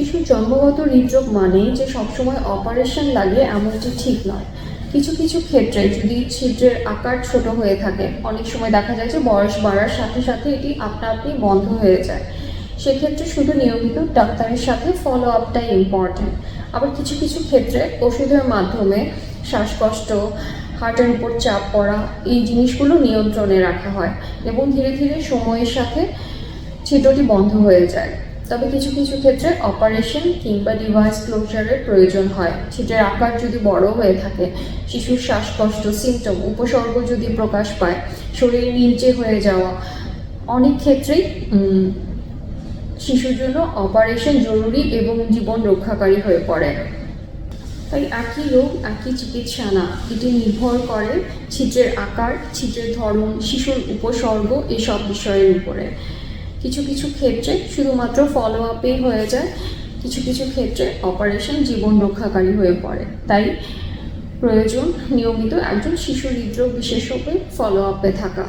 শিশুর জন্মগত হৃদরোগ মানে যে সবসময় অপারেশন লাগে এমনটি ঠিক নয়। কিছু কিছু ক্ষেত্রে যদি ছিদ্রের আকার ছোট হয়ে থাকে, অনেক সময় দেখা যায় যে বয়স বাড়ার সাথে সাথে এটি আপনা আপনি বন্ধ হয়ে যায়। সেক্ষেত্রে শুধু নিয়মিত ডাক্তারের সাথে ফলো আপটাই ইম্পর্ট্যান্ট। আবার কিছু কিছু ক্ষেত্রে ওষুধের মাধ্যমে শ্বাসকষ্ট, হার্টের উপর চাপ পড়া, এই জিনিসগুলো নিয়ন্ত্রণে রাখা হয় এবং ধীরে ধীরে সময়ের সাথে ছিদ্রটি বন্ধ হয়ে যায়। তবে কিছু কিছু ক্ষেত্রে অপারেশন কিংবা ডিভাইস ক্লোজারের প্রয়োজন হয়। ছিদ্রের আকার যদি বড় হয়ে থাকে, শিশুর শ্বাসকষ্ট সিমটম উপসর্গ যদি প্রকাশ পায়, শরীর নীলচে হয়ে যাওয়া, অনেক ক্ষেত্রেই শিশুর জন্য অপারেশন জরুরি এবং জীবন রক্ষাকারী হয়ে পড়ে। তাই একই রোগ একই চিকিৎসা না, এটি নির্ভর করে ছিদ্রের আকার, ছিদ্রের ধরন, শিশুর উপসর্গ এসব বিষয়ের উপরে। কিছু কিছু ক্ষেত্রে শুধুমাত্র ফলো আপেই হয়ে যায়, কিছু কিছু ক্ষেত্রে অপারেশন জীবন রক্ষাকারী হয়ে পড়ে। তাই প্রয়োজন নিয়মিত একজন শিশু হৃদরোগ বিশেষজ্ঞের ফলো আপে থাকা।